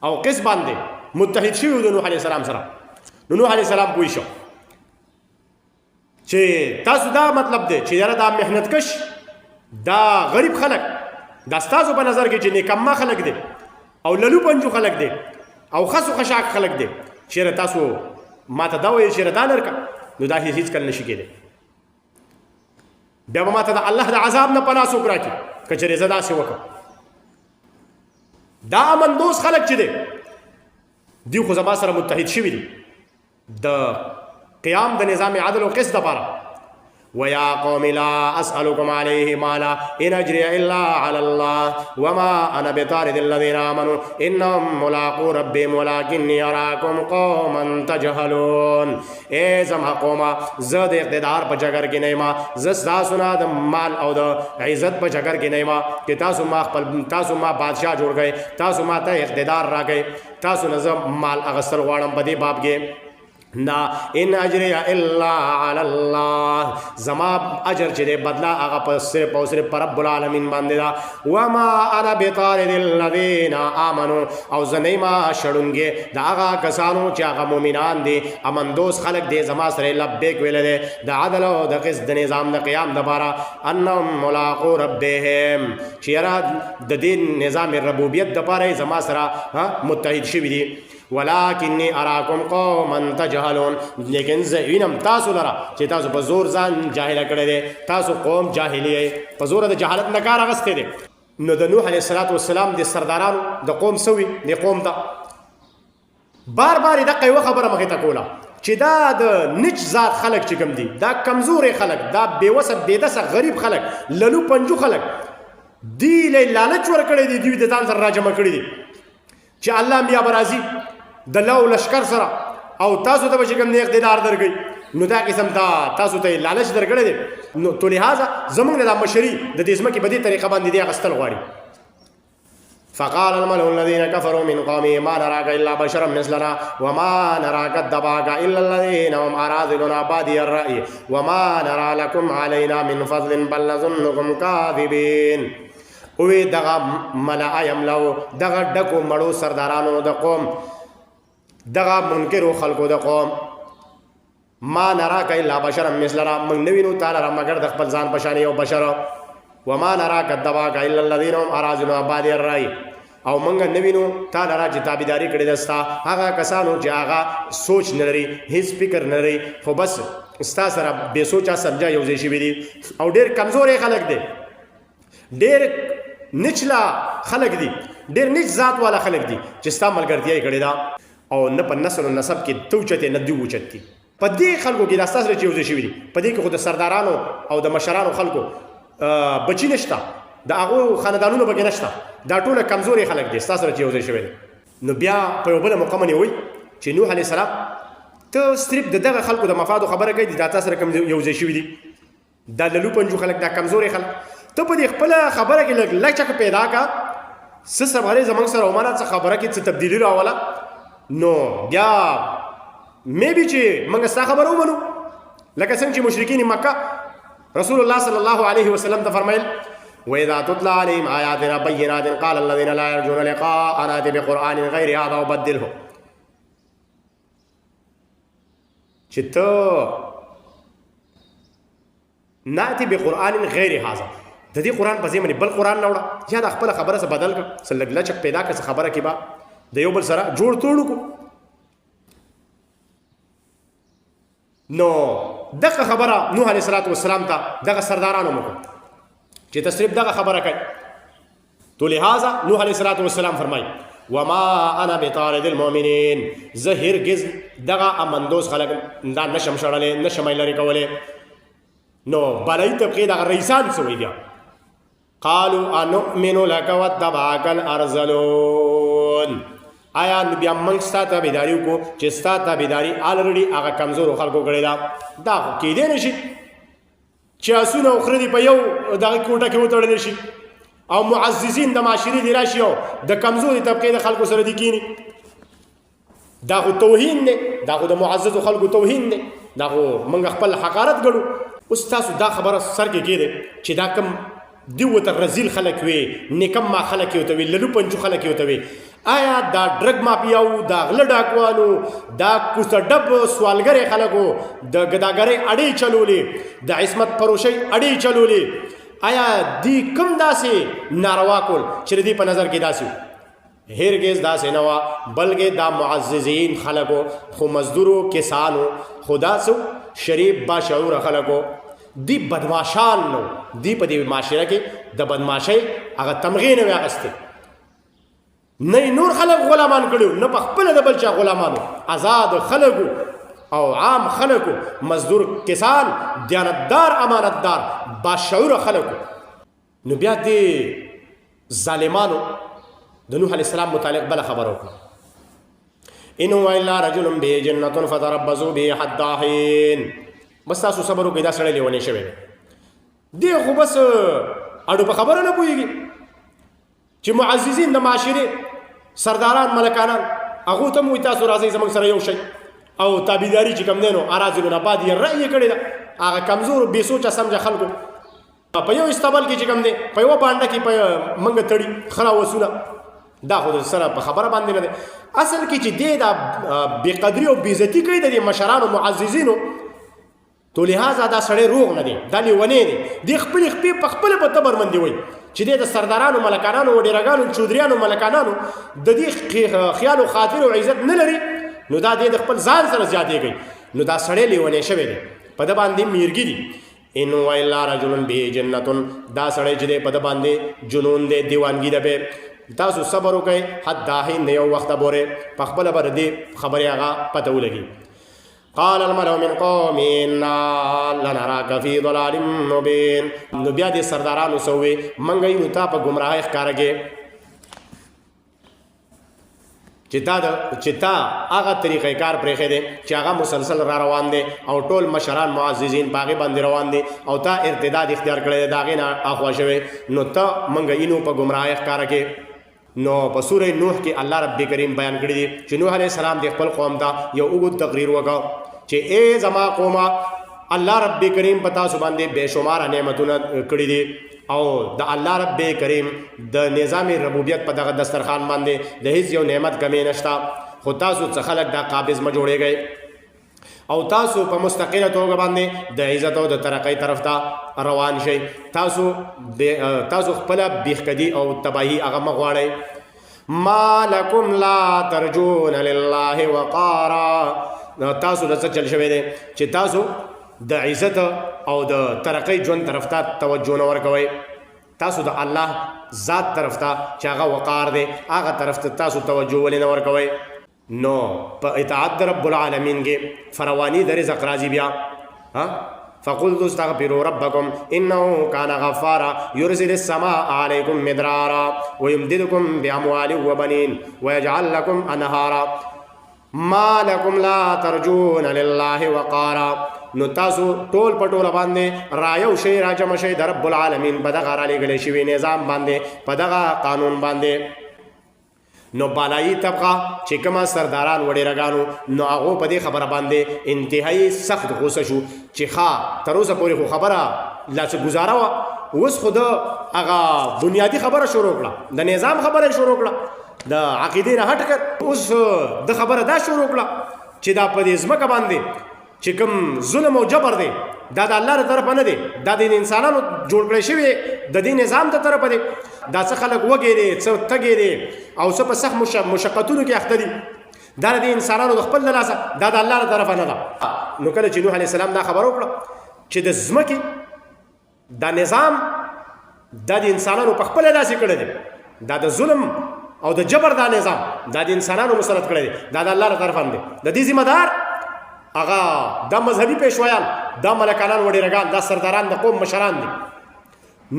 او قسط باندې متحد شوي د نوح علیه السلام سره. نو نوح علیه السلام پوه شو چې تاسو دا مطلب دی چې یاره دا محنت کش دا غریب خلک دا ستاسو په نظر کې چې نیکمه خلک دی او للو پنجو خلک دی او خسو خشاک خلک دی، چېرې تاسو ما ته دا ویل چېرې دا لرکه نو دا هیڅ کله نشي کېدی. بیا به ما ته د الله د عذاب نه پناه څوک راکړي که چېرې زه داسې وکړم. دا امندوز خلک چې دی دوی خو زما سره متحد شوي دي د قیام د نظام عدل او قسط دپاره. ويا قوم لا أسألكم عليه مالا إن أجري إلا على الله وما أنا بطارد الذين آمنوا إنهم ملاقو ربهم ولكني أراكم قوما تجهلون. اے زما قوما زد اقتدار په جګر کې نه ما زستا سنا د مال او د عزت په جګر کې نه ما چې تاسو ما بادشاہ جوړ گئے، تاسو ما ته اقتدار راکې، تاسو نظم مال اغسل غواړم په دې باب کې نا ان اجر الا علی الله، زما اجر چې دې بدلا هغه په صرف او صرف پر رب العالمین باندې دا. وما انا بطارد الذین آمنوا، او زنیما شړونګې دا هغه کسانو چې هغه مؤمنان دي امندوس خلق دي زما سره لبیک ویل دي د عدل او د قسط د نظام د قیام دپاره انهم ملاقو ربهم، چې یاره د دې نظام ربوبیت دپاره زما سره متحد شوي دي. ولکنی اراکم قوما تجهلون لیکن زه وینم تاسو لره چې تاسو په زور ځان جاهله کړی دی تاسو قوم جاهلی یې په زوره د جهالت نه کار اخیستی دی نو د نوح علیه السلام د سردارانو د قوم سوي د قوم ته بار بار دغه یوه خبره مخې ته کوله چې دا د نچ ذات خلک چې کوم دي دا کمزورې خلک دا بېوسه بېدسه غریب خلک للو پنجو خلک دی له لالچ ورکړی دی دوی د ځان سره راجمع کړي دي چې الله بیا به راځي د لو لشکر سره او تاسو ته به چې کوم دی اقتدار درکوي نو دا قسم تاسو ته لالچ درکړی دی نو تو لهذا زمونږ د مشري د دې ځمکې په دې طریقه باندې دی اخیستل غواړي فقال الملأ الذين كفروا من قومه ما نراك إلا بشرا مثلنا وما نراك اتبعك إلا الذين هم أراذلنا بادي الرأي وما نرى لكم علينا من فضل بل نظنكم كاذبين اوی دغه ملأ یملو دغه ډکو مړو سردارانو د قوم دغه منکرو خلقو د قوم ما نراك إلا بشرا مثلنا من نوینو تعالی مگر د خپل ځان پشانی او بشر وما نراك اتبعك إلا الذين هم أراذلنا بادي الرأي او منګه نوینو تا لرا چې تابعداري کړې دستا هغه کسانو چې هغه سوچ نه لري هیڅ فکر نه لري خو بس ستا سره بې سوچه سمجا یو ځای شوي دي او ډېر کمزورې خلک دي ډېر نچلا خلک دي ډېر نچ ذات والا خلک دي چې ستا ملګرتیا یې کړې ده او نه په نسل و نسب کې ته اوچتې نه دوی اوچت دي په دې خلکو کې دا ستا سره چې یو ځای شوي دي په دې کې خو د سردارانو او د مشرانو خلکو بچی نشته د هغو خاندانونو پکې نشته دا ټوله کمزوري خلک دي ستا سره چې یو ځای شوی دی نو بیا په یو بله موقع باندې وایي چې نوح علیه السلام ته صرف د دغه خلکو د مفادو خبره کوي دا تا سره کوم یو ځای شوي دي دا للو پنجو خلک دا کمزوري خلک ته په دې خپله خبره کې لږ لچک پیدا کا څه سبارې زموږ سره ومانه څه خبره کې څه تبدیلي راوله نو بیا میبي چې موږ ستا خبره ومنو لکه څنګه چې مشرکین مکه رسول الله صلی الله علیه وسلم ته فرمایل وإذا تتلى عليهم آياتنا بينات قال الذين لا يرجون لقاءنا ائت بقرآن غير هذا وبدله چې ته نأتي بقرآن غیر هذا د دې قرآن په ځای باندې بل قرآن راوړه یا د خپله خبره څه بدل کړه څه لږ لچک پیدا کړه څه خبره کې به د یو بل سره جوړ توړ وکړو نو دغه خبره نوح علیه السلام ته دغه سردارانو مو چې ته صرف دغه خبره کوي تو لهذا نوح علیه السلام فرمایي وما انا بطارد المؤمنین زه هرگز دغه امندوز خلک دا نشم شړلی نشم لرې کولی نو بلایي طبقې دغه رئیسان څه وایي بیا قالوا انؤمن لك واتبعك الارذلون آیا نو بیا موږ ستا تابعداري وکړو چې ستا تابعداري الریډي هغه کمزورو خلکو کړې ده دا خو کیدی نه شي چې اسونه او خره دي په یو دغه کوټه کې وتړلی شي او معززین د معاشرې دي راشي او د کمزوري طبقې د خلکو سره دي کینی دا خو توهین دی دا خو د معززو خلکو توهین دی دا خو موږ خپل حقارت ګڼو اوس تاسو دا خبره سر کې کېږدی چې دا کم دی ورته رزیل خلک وي نکما خلک یې ورته وي للو پنجو خلک یې ورته وي آیا دا ډرګ مافیاو دا غله ډاکوانو دا کوڅه ډب سوالګرې خلکو د ګداګرۍ اډې چلولې د عصمت فروشۍ اډې چلولې آیا دی کم داسې ناروا کول چې د دې په نظر کې داسې و هرګز داسې نه وه بلکې دا معززین خلکو خو مزدورو کسانو خو داسې شریف باشعوره خلکو دی بدماشان نو دی په دې معاشره کې د بدماشۍ هغه تمغې نه وې اخیستې نه نور خلک غلامان کړي نه په خپله د بل چا غلامانو آزاد خلکو او عام خلکو مزدور کسان دیانتدار امانتدار باشعوره خلکو نو بیا دې ظالمانو د نوح علیه السلام متعلق بله خبره وکړه ان هو الا رجل به جنة فتربصوا به حتى حين بس تاسو صبر وکړئ دا سړی لیونی شوی دی خو بس اډو په خبره نه پوهېږي چې معززین د معاشرې سرداران ملکانان هغو ته هم وایي تاسو راځئ زموږ سره یو شئ او تابعداري چې کوم دی نو اراذلون بادي الرأي یې کړې ده هغه کمزور بې سوچه سمجه خلکو په یو استبل کې چې کوم دی په یوه بانډه کې په منګه تړي خره وسونه دا خو د سره په خبره باندې نه دی اصل کې چې دی دا بېقدري او بېعزتي کوي د دې مشرانو معززینو تو لهذا دا سړی روغ نه دی دا لیونی دی دی خپلې خپې په خپله په تبر باندې وایي چې د سردارانو ملکانانو وډیرګانو چودریانو ملکانانو د دې خیال او خاطر او عزت نه لري نو دا د خپل ځان سره زیاتېږي نو دا سړی لیونی شوی دی په ده باندې میرګي دي ان هو الا رجل به جنة دا سړی چې دی په ده باندې جنون دی دیوانګي ده به تاسو صبر وکئ حتی هند یو وخته پورې په خپله به د دې خبرې هغه پته ولګي قال الملأ من قوم انا لنراك في ضلال مبين نو بیا دې سردارانو څه ووې موږ یې نو تا په ګمراهۍ ښکاره کې چې تا هغه طریقې کار پرېښی دی چې هغه مسلسل را روان دی او ټول مشران معززین په هغې باندې روان دي او تا ارتداد اختیار کړی دی د هغې نه اخوا شوی نو ته موږ اینو په ګمراهۍ ښکاره کې نو په سوره نوح کې الله رب کریم بیان کړی دی چې نوح علیه السلام د خپل قوم ته یو اوږد تقریر وکړ چې ای زما قومه الله رب کریم په تاسو باندې بې شماره نعمتونه کړي دي او د الله رب کریم د نظام ربوبیت په دغه دسترخوان باندې د هیڅ یو نعمت کمی نشته خو تاسو څه خلک دا قابض مه جوړېږئ او تاسو په مستقله توګه باندې د عزت او د ترقۍ طرف ته روان شئ تاسو خپله بیخکدي او تباهي هغه مه غواړئ ما لکم لا ترجون لله وقارا تاسو د څه چل شوی دی چې تاسو د عزت او د ترقۍ ژوند طرف ته توجه نه ورکوئ تاسو د الله ذات طرف ته چې هغه وقار دی هغه طرف ته تاسو توجه ولې نه ورکوئ نو په اطاعت د رب العالمین کې فروانی د رزق راځي بیا فقلت استغفروا ربكم انه كان غفارا يرسل السماء عليكم مدرارا ويمددكم باموال وبنين ويجعل لكم انهارا ما لكم لا ترجون لله وقارا نو تاسو ټول په ټوله باندې رایو شئ راجمع شئ د رب العالمین په دغه رالیږلی شوي نظام باندې په دغه قانون باندې نو بالایي طبقه چې کومه سرداران وډیرګانو نو هغو په دې خبره باندې انتهایی سخت غوسه شو چې ښه تر اوسه پورې خو خبره لا څه ګزاره وه اوس خو د هغه بنیادي خبره شروع کړه د نظام خبره شروع کړه د عقیدې نه هټ کړ اوس د خبره دا شروع کړه چې دا په دې ځمکه باندې چې کوم ظلم او جبر دی دا د الله له طرفه نه دی دا د انسانانو جوړ کړی شوی د دې نظام ته طرفه دی دا څه خلک وږی دی څه تږی دی او څه په سخت مشقتونو کې اخته دي دا د انسانانو د خپل د لاسه دا د الله له طرفه نه ده نو کله چې نوح علیه السلام دا خبره وکړه چې د ځمکې دا نظام دا د انسانانو په خپله داسې کړی دی دا د ظلم او د جبر دا نظام دا د انسانانو مسلط کړی دی دا د الله له طرفه نه دی د دې ذمه دار هغه دا مذهبي پیشویان دا ملکانان وډیرګان دا سرداران د قوم مشران دي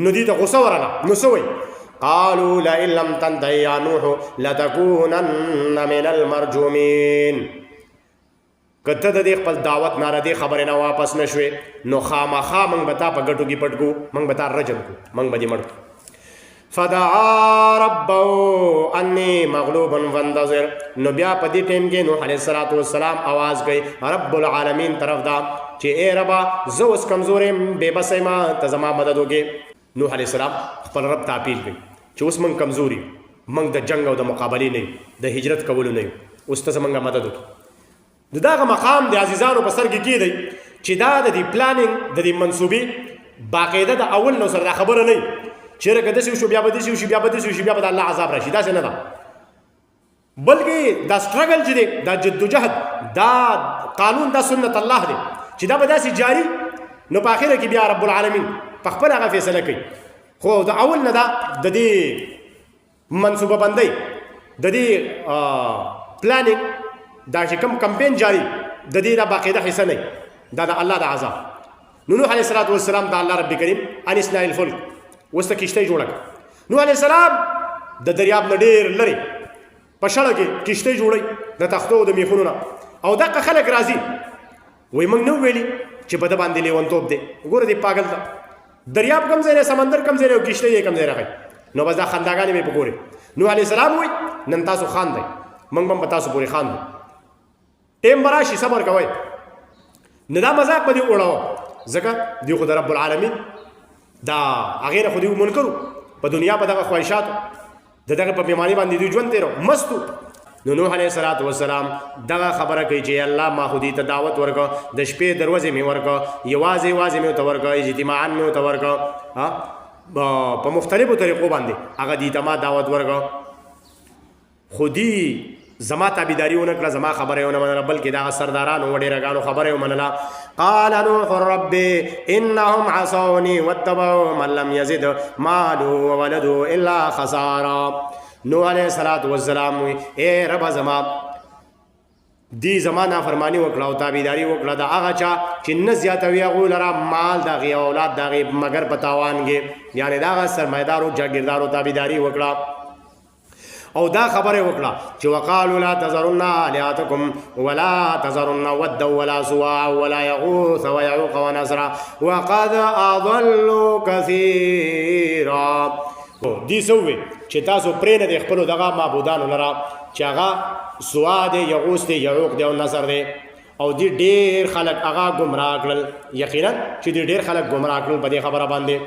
نو دې ته غوسه ورغله نو څه وایي قالوا لئن لم تنته یا نوح لتكونن من المرجومین که ته د دې خپل دعوت نه د دې خبرې نه واپس نه شوې نو خامخا موږ به تا په ګټو کې پټ کړو موږ به تا رجم کړو موږ به دې مړ کړو فدعا ربه انی مغلوب فانتصر نو بیا په دې ټیم کې نوح علیه السلام آواز کوي رب العالمین طرف دا چې ای ربا زه اوس کمزور یم بې بس یم ته زما مدد وکړې نوح علیه السلام خپل رب ته اپیل کوي چې اوس موږ کمزور یو موږ د جنګ او د مقابلې نه یو د هجرت کولو نه یو اوس ته زموږ مدد وکړي د دغه مقام د عزیزانو په سر کې کېدی چې دا د دې پلانینګ د دې منصوبې باقاعده د اول نو سره دا خبره نه وي چیرې که داسې وشو بیا به داسې وشي بیا به داسې وشي بیا به د الله عذاب راشي داسې نه ده بلکې دا سټرګل چې دی دا جدوجهد دا قانون دا سنت الله دی چې دا به داسې جاري نو په اخره کې بیا رب العالمین په خپل هغه فیصله کوي خو د اول نه دا د دې منصوبه بندۍ د دې پلانینګ دا چې کوم کمپین جاري د دې دا باقاعده حصه نه دا د الله د عذاب نو نوح علیه السلام د الله رب کریم ان اصلاح الفلک اوس ته کښتۍ جوړه کړه نوح علیه السلام د دریاب نه ډېر لرې په شړه کې کښتۍ جوړوي د تختو او د میخونو نه او دغه خلک راځي وایي موږ نه ویلي چې په ده باندې لیونتوب دی ګوره دې پاگل ته دریاب کم ځای دی سمندر کم ځای دی او کښتۍ یې کم ځای راغی نو بس دا خنداګانې مې په ګورې نوح علیه السلام وایي نن تاسو خاندئ موږ به هم په تاسو پورې خاندو ټیم به راشي صبر کوئ نه دا مذاق به دې وړوه ځکه دوی خو د رب العالمین دا هغې نه خو دوی منکرو په دنیا په دغه خواهشاتو د دغه په بیماري باندې دوی ژوند تېرو مستو نو نوح علیه السلام دغه خبره کوي چې الله ما خو دې ته دعوت ورکړه د شپې دروازې مې ورکړه یوازې مې ورته ورکړه اجتماعا مې ورته ورکړه په مختلفو طریقو باندې هغه دې ته ما دعوت ورکړه خو دې زما تابعداري ونه کړه زما خبره یې ونه منله بلکې دغه سردارانو وډېرګانو خبره یې ومنله قال نوح رب انهم عصوني واتبعوا من لم يزد ماله وولده الا خسارا نوح علیه السلام وی اے رب زما دی زما نافرمانی وکړه او تابعداري وکړه د هغه چا چې نه زیاتوي هغو لره مال د هغې اولاد د هغې مګر په تاوان کې یعنې د هغه سرمایهدارو جاګیردارو تابعداري وکړه او دا خبره وکړه چې وقالوا لا تذرن آلهتكم ولا تذرن ودا ولا سواع ولا يغوث ويعوق ونسرا وقد اضلوا كثيرا دي سوې چې تاسو پرې نه د خپلو دغه معبودانو لره چې هغه سواع دی یغوث دی یعوق دی او نصر دی او دی ډېر خلک هغه ګمراه کړل یقینا چې دی ډېر خلک ګمراه کړل په دې خبره باندې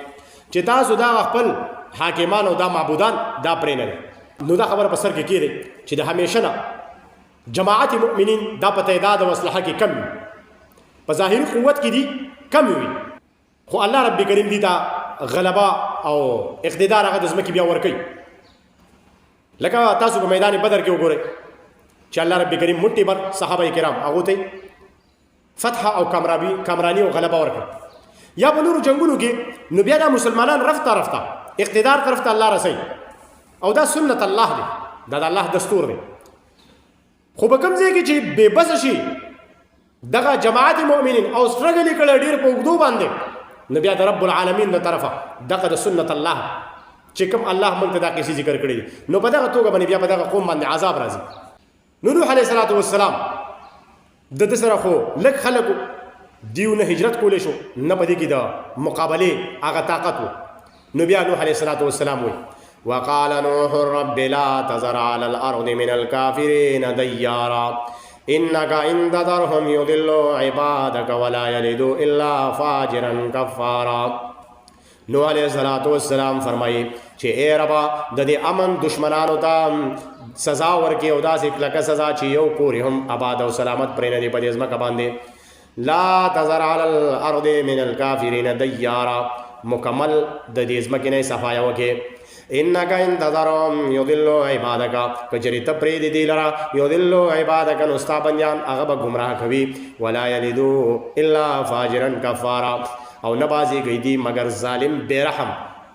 چې تاسو دا خپل حاکمان او دا معبودان دا پرې نه نو دا خبره په سر کې کېږي چې د همیشه نه جماعت مؤمنین دا په تعداد او اسلحه کې کم وي په ظاهري قوت کې دي کم وي خو الله رب کریم دي دا غلبه او اقتدار هغه د ځمکې بیا ورکوي لکه تاسو په میدان بدر کې وګورئ چې الله رب کریم مټې بر صحابه کرام هغو ته فتح او کامرانی او غلبه ورکړه یا په نورو جنګونو کې نو بیا دا مسلمانان رفته رفته اقتدار طرف ته الله رسوي او دا سنت الله دی دا د الله دستور دی خو په کوم ځای کې چې بې بسه شي دغه جماعت مؤمنین او سټرګل یې کړی ډېر په اوږدو باندې نو بیا د رب العالمین د طرفه دغه د سنت الله چې کوم الله موږ ته دا قصې ذکر کړي دي نو په دغه توګه باندې بیا په دغه قوم باندې عذاب راځي نو نوح علیه السلام د ده سره خو لږ خلکو دیو نه هجرت کولی شو نه په دې کې د مقابلې هغه طاقت و نو بیا نوح علیه السلام وایي وقال نوح رب لا تذر على الأرض من الكافرين ديارا إنك إن تذرهم يضلوا عبادك ولا يلدوا إلا فاجرا كفارا نوح علیہ السلام فرمائی چې اے ربا د دې امن دشمنانو ته سزا ورکې او داسې کلکه سزا چې یو کور هم آباد او سلامت پرې نه دی په دې ځمکه باندې لا تذر على الأرض من الكافرين ديارا مکمل د دې ځمکې نه صفایه وکړې انک ان تذرهم یضلوا عبادک کچری ته پرې دی لرا یضلوا عبادک نو ستا بندیان هغه به گمراه کوي ولا یلدوا الا فاجرا کفارا او نبازی گئی دی مگر ظالم بے رحم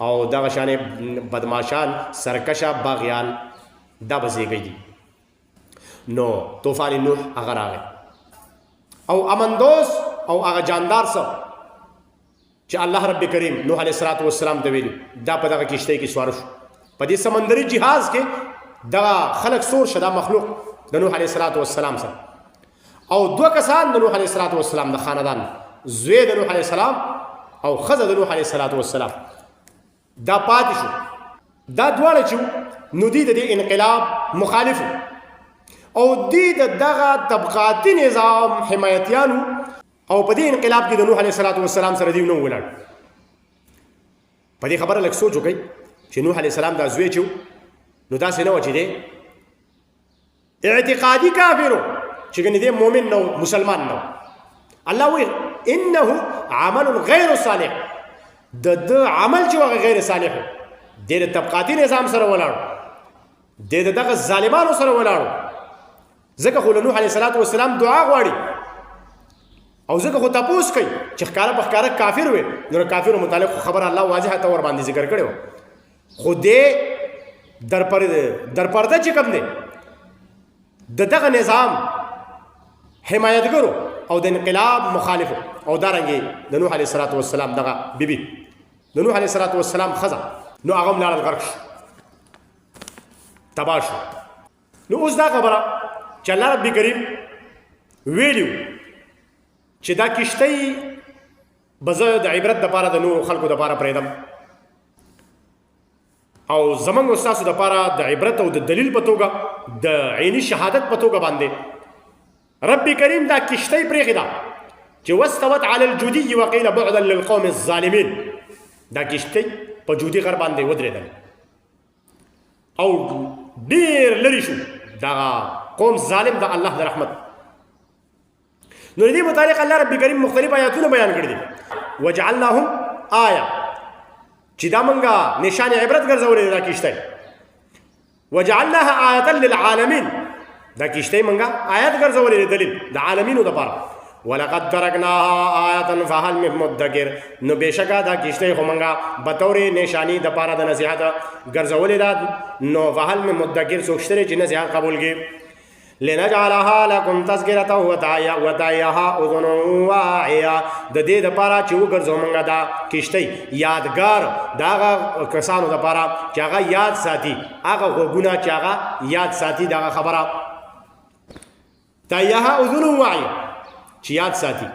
او دغه شان بدماشان سرکشا باغیان دا بزی گئی دی نو طوفان نوح هغه راغی او امندوس او هغه جاندار سو چې الله رب کریم نوح علیه السلام ته ویلي دا په دغه کشتۍ کې سوار شو په دې سمندري جهاز کې دغه خلک سور شه دا مخلوق د نوح علیه السلام سره او دوه کسان د نوح علیه السلام د خاندان زوی د نوح علیه السلام او ښځه د نوح علیه السلام دا پاتې شو دا دواړه چې نو دوی د دې انقلاب مخالف او دوی د دغه طبقاتي نظام حمایتیانو او په دې انقلاب کې د نوح علیه السلام سره دیو نه ولاړ په دې خبره لږ سوچ وکړئ چې نوح علیه السلام دا زوی چې نو داسې نه و چې دی اعتقادي کافر و چې ګنې دی مؤمن نه و مسلمان نه و الله وایي انه عمل غیر صالح د عمل چې هغه غیر صالح و دی د طبقاتي نظام سره ولاړ دی د دغه ظالمانو سره ولاړ ځکه خو له نوح علیه السلام دعا غواړي او ځکه خو تپوس کوي چې ښکاره په ښکاره کافر وي نو د کافرو متعلق خبر الله واضحه طور باندې ذکر کړی و خو دې درپرده چې کوم دی د دغه نظام حمایتګرو او د انقلاب مخالفو او دارنګې د نوح علیه السلام دغه بیبي د نوح علیه السلام ښځه نو هغه هم لاړل غرق شو تباه شو نو اوس دا خبره چې الله رب کریم ویلي چې دا کشتۍ به زه د عبرت دپاره د نورو خلکو دپاره پرېږدم او زموږ او ستاسو دپاره د عبرت او د دلیل په توګه د عیني شهادت په توګه باندې رب کریم دا کشتۍ پرېښې ده چې واستوت علی الجودي وقیل بعدا للقوم الظالمین دا کشتۍ په جودي غر باندې ودرېدل او ډېر لرې شو دغه قوم ظالم د الله د رحمت نو دې متعلق الله رب کریم مختلف آیاتونه بیان کړي دي وجعلناهم آیه چې دا منګه نشان عبرت ګرځولې دا کشته وجعلناها آیة للعالمین دا کشته منګه آیت ګرځولې دلیل د عالمینو لپاره ولقد ترکناها آیة فهل من مدکر نو بشکا دا کشته خو منګه بطور نشانی د پاره د نصیحت ګرځولې دا نو فهل من مدکر سوچتره چې نصیحت قبول کې لنجعلها لكم تذکرة وتعیها اذن واعیه د دې لپاره چې وګرځو موږ دا کشته یادګار دا هغه کسانو لپاره چې هغه یاد ساتي هغه غوګونه چې هغه یاد ساتي دا خبره تعیها اذن واعیه چې یاد ساتي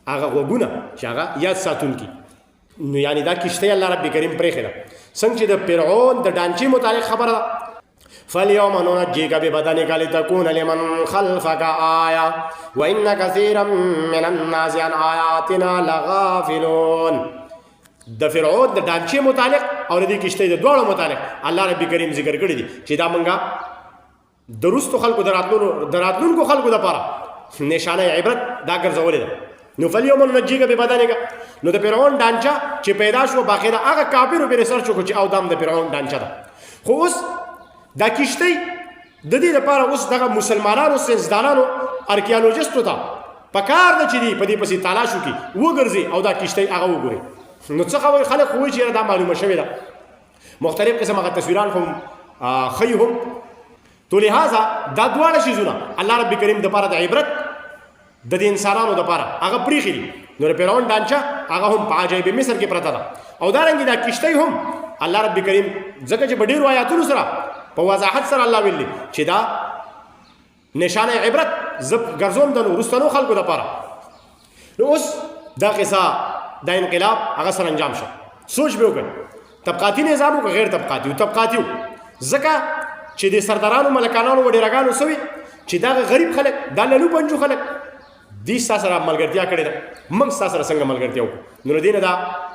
هغه غوګونه چې هغه یاد ساتونکي نو یعنی دا کشته الله رب کریم پرې خره څنګه چې د فرعون د ډانچې متعلق خبره فاليوم ننجيك ببدنك لتكون لمن خلفك آية وإن كثيرا من الناس عن آياتنا لغافلون د فرعون د ډانچې متعلق او د دې کشته د دواړو متعلق الله رب کریم ذکر کړی دي چې دا منګه درستو خلکو دراتلونکو خلکو لپاره نشانه عبرت دا ګرځولې ده نو فاليوم ننجيك ببدنك نو د فرعون ډانچه چې پیدا شو باقاعده هغه کافرو په ریسرچ وکړي چې او دام د فرعون ډانچه ده خو اوس دا کشته د دې لپاره اوس دغه مسلمانانو سینسدانانو ارکیالوجستو ته پکار نه چي په دې پسې تلاش وکړي وګرځي او دا کشته هغه وګوري نو څه خبر خلک وایي چې دا معلومه شوې ده مختلف قسم هغه تصویران هم خيهم تو لہذا دا دواړه شیزونه الله رب کریم د لپاره د عبرت د دې انسانانو د لپاره هغه پریخي نو فرعون ډانچه هغه هم په عجایب مصر کې پراته ده او دا رنګ دا کشته هم الله رب کریم ځکه چې ډېر آیاتونو سره په وضاحت سره الله ویلي چې دا نشانه عبرت زب ګرځوم د وروستنو خلکو لپاره نو اوس دا قصه دا انقلاب هغه سره انجام شو سوچ به وکړه طبقاتي نظام او غیر طبقاتي او طبقاتي ځکه چې د سردارانو ملکانو وډیرګانو سوي چې دا غریب خلک دا لالو پنجو خلک دې سره ملګرتیا کړې ده موږ سره څنګه ملګرتیا وکړو نو دینه دا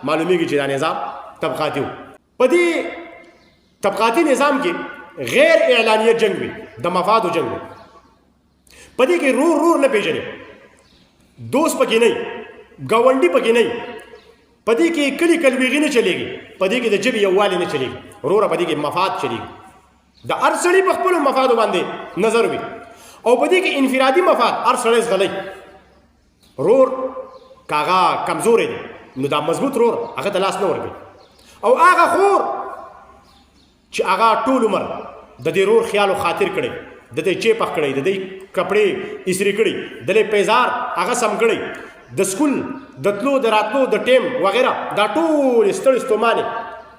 معلومیږي چې دا نظام طبقاتي په دې طبقاتي نظام کې غیر اعلانیه جنگ وي د مفادو جنگ وي په دې کې رور نه پیژني دوست پکې نه گاونډي پکې نه په دې کې کلی کلویغي نه چلےږي په دې کې د جبې یووالي نه چلےږي رور په دې کې مفاد چلےږي د هر سړي په خپل مفادو باندې نظر وي او په دې کې انفرادي مفاد هر سړی زغلی رور کاغه کمزورې دي نو دا مضبوط رور هغه ته لاس نه ورکوي او هغه خور چې هغه ټول عمر د دې رور خیال او خاطر کړي د دې چیپخ کړي د دې کپڑے استری کړي د دې پیزار هغه سم کړي د سکول د تلو د راتلو د ټیم وغیرہ دا ټول ستړي ستومانه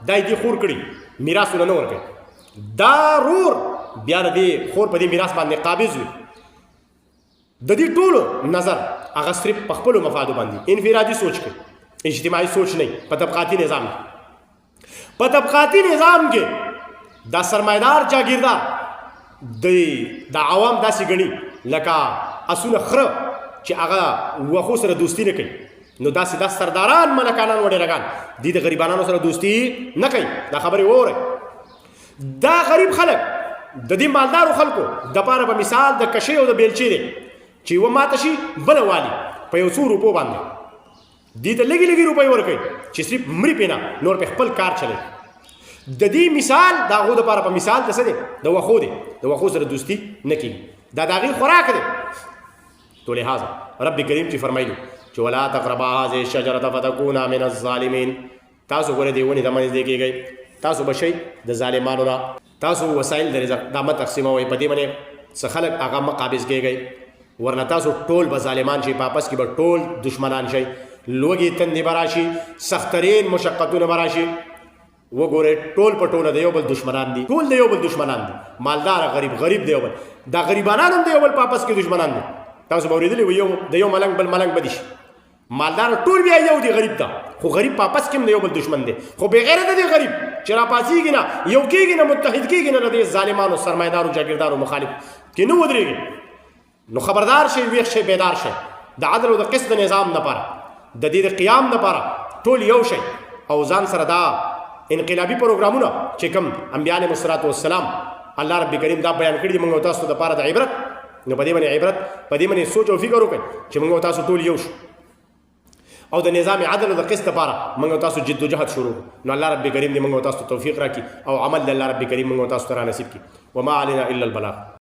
دای دې خور کړي میراث نه ورکړي دا رور بیا دې خور په دې میراث باندې قابض وي د دې ټول نظر هغه صرف په خپل مفادو باندې انفرادي سوچ کې اجتماعي سوچ نه په طبقاتي نظام په طبقاتي نظام کې دا سرمایدار جاگیردار د عوام داسې ګڼي لکه اسونه خره چې هغه وخو سره دوستی نه کوي نو داسې دا سرداران ملکانان وډیرګان دي د غریبانو سره دوستی نه کوي دا خبرې وره دا غریب خلک د دې مالدارو خلکو د پاره په مثال د کشي او د بیلچې دی چې و ماته شي بل والی په یو څو روپو باندې دې ته لګي لګي روپۍ ورکوي چې صرف مړي پینا نور په خپل کار چلي د دې مثال دا غو د پاره په مثال څه دی د وخو دی د وخو سره دوستی نه کوي دا دغه خوراک دی تو لہذا رب کریم چې فرمایلی چې ولا تقربا هذه الشجره فتكونا من الظالمين تاسو ګورئ دی ونی د منځ دی کېږئ تاسو بشئ د ظالمانو نه تاسو وسایل د رزق د مت تقسیموي په دې باندې څه خلک هغه مقابض کېږئ ورنه تاسو ټول به ظالمان شي په آپس کې به ټول دشمنان شي لوګي تندې براشي سخترین مشقتونه براشي وګوره ټول په ټوله د یو بل دشمنان دي ټول د یو بل دشمنان دي مالدار غریب د یو بل دا غریبانان هم د یو بل په آپس کې دشمنان دي تاسو به اورېدلي وي د یو ملنګ بل ملنګ بدي شي مالدار ټول بیا یو دی غریب ته خو غریب په آپس کې هم د یو بل دشمن دی خو بغیرته دی غریب چې راپاڅېږي نه یو کېږي نه متحد کېږي نه د دې ظالمانو سرمایدارو جاګیردارو مخالف کې نه ودرېږي نو خبردار شئ ویښ شئ بیدار شئ د عدل او د قسط نظام لپاره د دې د قیام لپاره ټول یو شئ او ځان سره دا انقلابي پروګرامونه چې کوم انبیاء علیهم الصلوۃ والسلام الله رب کریم دا بیان کړي موږ تاسو د لپاره د عبرت نو په دې باندې عبرت په دې باندې سوچ او فکر وکړئ چې موږ تاسو ټول یو شو او د نظام عدل او د قسط لپاره موږ تاسو جدوجهد شروع نو الله رب کریم دې موږ تاسو توفیق راکړي او عمل د الله رب کریم موږ تاسو ته را نصیب کړي وما علينا الا البلاغ.